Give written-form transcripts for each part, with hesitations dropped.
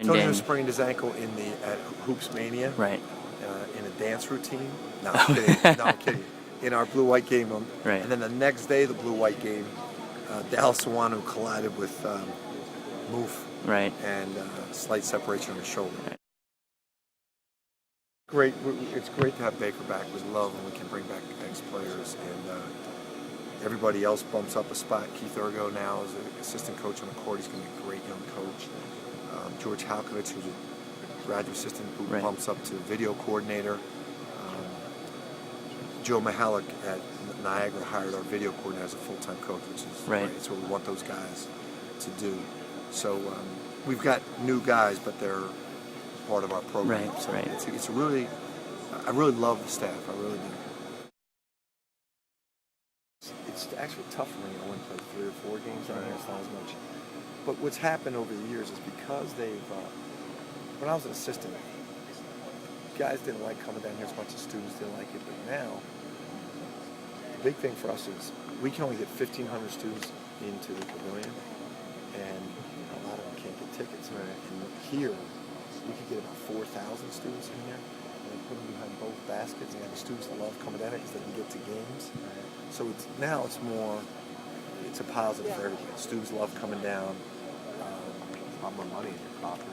Antonio sprained his ankle at Hoops Mania. Right. In a dance routine. No, I'm kidding. No, I'm kidding. In our blue-white game. Right. And then the next day, the blue-white game, Dallas Sawano collided with Moof. Right. And slight separation on his shoulder. Right. Great. It's great to have Baker back. We love when we can bring back ex-players, and everybody else bumps up a spot. Keith Ergo now is an assistant coach on the court. He's going to be a great young coach. George Halkovich, who's a graduate assistant, who Right. bumps up to video coordinator. Joe Mahalik at Niagara hired our video coordinator as a full-time coach, which is right. It's what we want those guys to do. So we've got new guys, but they're part of our program. Right, so right. It's really, I really love the staff. I really do. It's actually tough for me. I only played 3 or 4 games. Right. It's not as much. But what's happened over the years is because they've, when I was an assistant, guys didn't like coming down here as much as students didn't like it. But now, the big thing for us is we can only get 1,500 students into the pavilion, and a lot of them can't get tickets. Right. And here, we could get about 4,000 students in here, and they put them behind both baskets, and the students love coming down here because they can get to games. Right. So now it's a positive for everybody. Students love coming down. A lot more money in your coffers.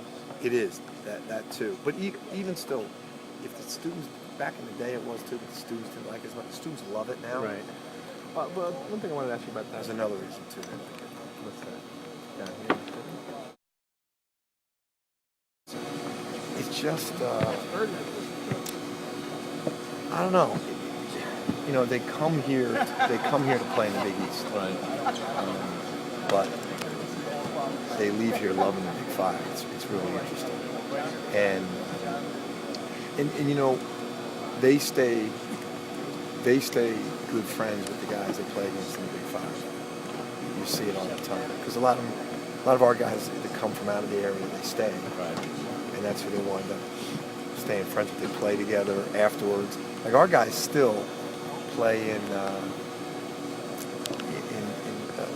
It is, that too. But even still, if the students, back in the day it was too, but the students didn't like it as much. The students love it now. Right. Well, one thing I wanted to ask you about that. There's another reason too. What's that? Down here. It's just, I don't know. You know, they come here to play in the Big East. Right. But they leave here loving the Big Five. It's really interesting. And you know, they stay good friends with the guys they play against in the Big Five. You see it all the time. Because a lot of our guys that come from out of the area, they stay. Right. And that's who they wind up staying friends with. They play together afterwards. Like our guys still play in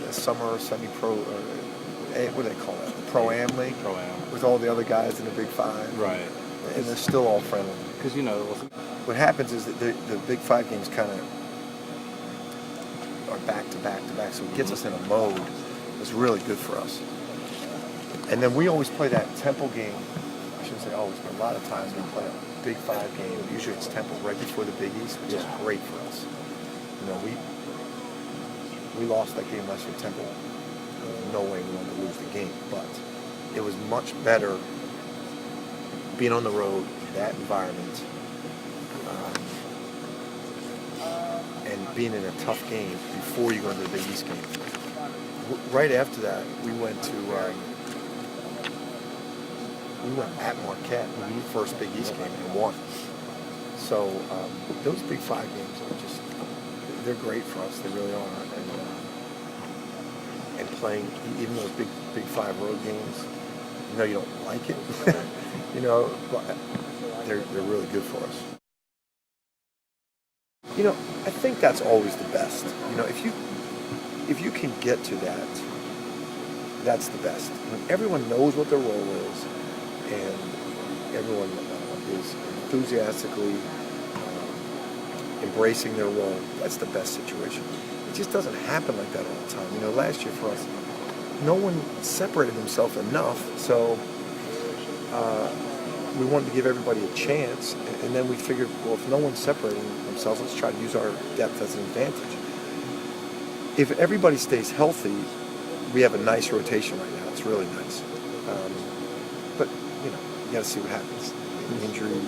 the summer semi-pro, what do they call it? The Pro-Am League? Pro-Am. With all the other guys in the Big Five. Right. And they're still all friendly. Because, you know, What happens is that the Big Five games kind of are back to back to back, so it gets us in a mode that's really good for us. And then we always play that Temple game. I shouldn't say always, but a lot of times we play a Big Five game. Usually it's Temple right before the Big East, which is great for us. You know, we lost that game last year. Temple, no way we wanted to lose the game, but it was much better being on the road, that environment, and being in a tough game before you go into the Big East game. Right after that, we went at Marquette, first Big East game, and won. So those Big Five games are they're great for us. They really are. And playing even those Big Five road games, you know you don't like it, you know, but they're really good for us. You know, I think that's always the best. You know, if you can get to that, that's the best. When everyone knows what their role is, and everyone is enthusiastically embracing their role, that's the best situation. It just doesn't happen like that all the time. You know, last year for us, no one separated themselves enough, so we wanted to give everybody a chance, and then we figured, well, if no one's separating themselves, let's try to use our depth as an advantage. If everybody stays healthy, we have a nice rotation right now. It's really nice. But, you know, you got to see what happens. Injuries,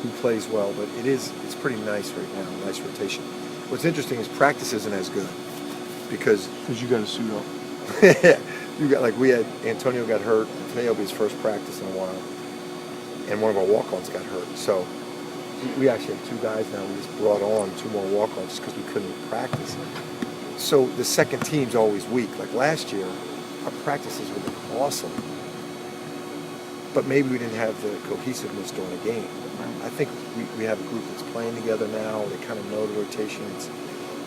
who plays well, but it's pretty nice right now, nice rotation. What's interesting is practice isn't as good because you got to suit up. we had Antonio got hurt. Today will be his first practice in a while, and one of our walk-ons got hurt. So we actually have 2 guys now. We just brought on 2 more walk-ons just because we couldn't practice. So the second team's always weak. Like last year, our practices were awesome, but maybe we didn't have the cohesiveness during a game. I think we have a group that's playing together now. They kind of know the rotation. It's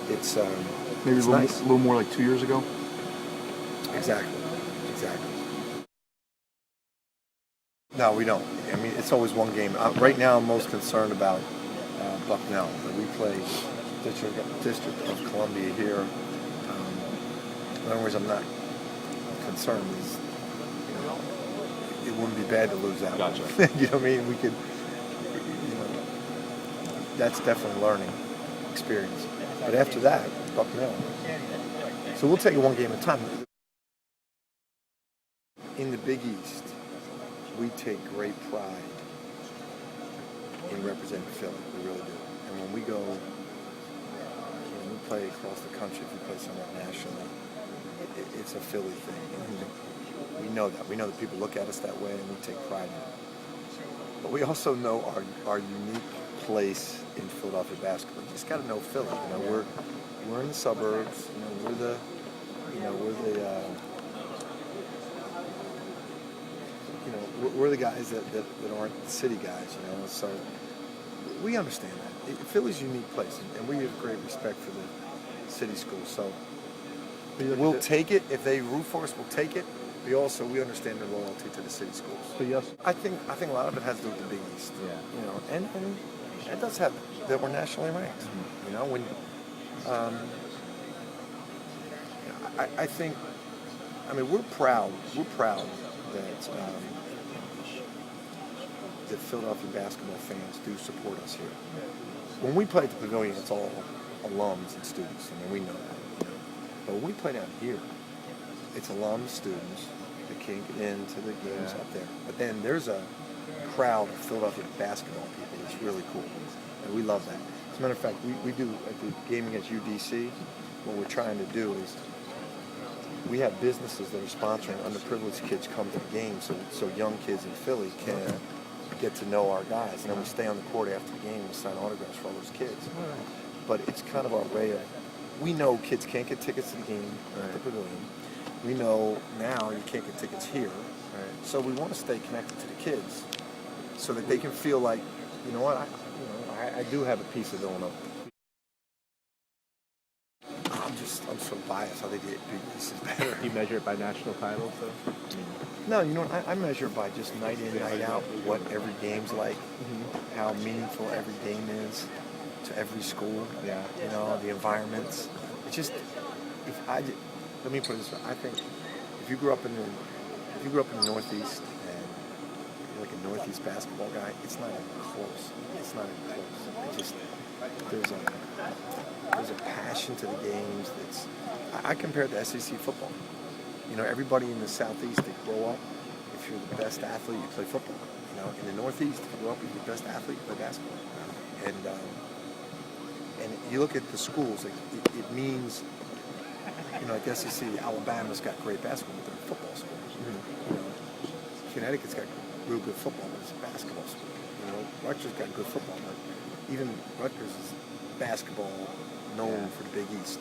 maybe it's a little more like 2 years ago. Exactly. No, we don't. I mean, it's always one game. Right now, I'm most concerned about Bucknell. But we play District of Columbia here. In other words, I'm not concerned. Is, you know, it wouldn't be bad to lose that. Gotcha. You know what I mean? We could. You know, that's definitely a learning experience. But after that, Bucknell. So we'll take it one game at a time. In the Big East, we take great pride in representing Philly. We really do. And when we go, when we play across the country, if we play somewhere nationally, it's a Philly thing. And we know that. We know that people look at us that way, and we take pride in it. But we also know our unique place in Philadelphia basketball. You just got to know Philly. You know, we're in the suburbs. You know, we're the we're the guys that aren't city guys, you know, so we understand that. Philly's a unique place, and we have great respect for the city schools, so we'll take it. If they root for us, we'll take it. We understand their loyalty to the city schools. So yes, I think a lot of it has to do with the Big East, you know, and it does have that we're nationally ranked, you know, when I think, I mean, we're proud that Philadelphia basketball fans do support us here. When we play at the Pavilion, it's all alums and students. I mean, we know that. You know? But when we play down here, it's alums, students that can't get into the games up there. But then there's a crowd of Philadelphia basketball people that's really cool, and we love that. As a matter of fact, we do at the game against UDC. What we're trying to do is we have businesses that are sponsoring underprivileged kids come to the game, so young kids in Philly can get to know our guys, and then we stay on the court after the game and sign autographs for all those kids. But it's kind of our way of, we know kids can't get tickets to the game at the Pavilion. We know now you can't get tickets here, so we want to stay connected to the kids so that they can feel like, you know what, I do have a piece of Villanova. I'm so biased. I think this is better. you measure it by national titles, though? No, you know, I measure it by just night in, night out, what every game's like, how meaningful every game is to every school. Yeah. You know, the environments. It's just, let me put it this way. I think if you grew up in the Northeast and you're like a Northeast basketball guy, it's not even close. It's not even close. It just, there's a passion to the games that's, I compare it to SEC football. You know, everybody in the Southeast, they grow up, if you're the best athlete, you play football. You know, in the Northeast, if you grow up, if you're the best athlete, you play basketball. And you look at the schools, it means, you know, like SEC, Alabama's got great basketball, but they're a football school. You know, Connecticut's got real good football, but it's a basketball school. You know, Rutgers got good football, but even Rutgers is basketball known for the Big East.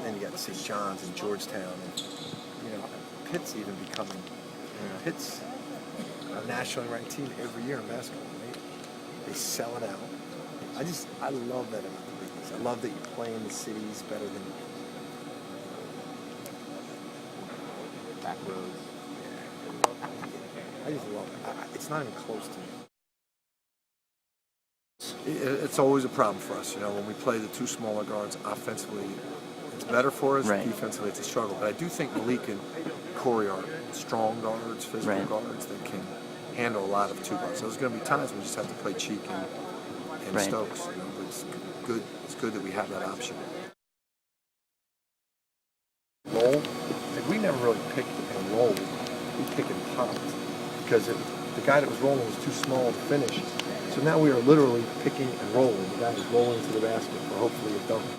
Then you got St. John's and Georgetown, and you know, Pitt's even becoming. Pitt's a nationally ranked team every year in basketball. They sell it out. I love that about the Big East. I love that you play in the cities better than Back roads. I just love it. It's not even close to me. It's always a problem for us, you know, when we play the two smaller guards offensively. It's better for us. Defensively, it's a struggle. But I do think Malik and Corey are strong guards, physical guards that can handle a lot of two guards. So there's going to be times we just have to play Cheek and Stokes. You know, but it's good. It's good that we have that option. Roll. Like, we never really picked and rolled. We pick and popped because the guy that was rolling was too small to finish. So now we are literally picking and rolling. The guy is rolling to the basket for hopefully a dunk.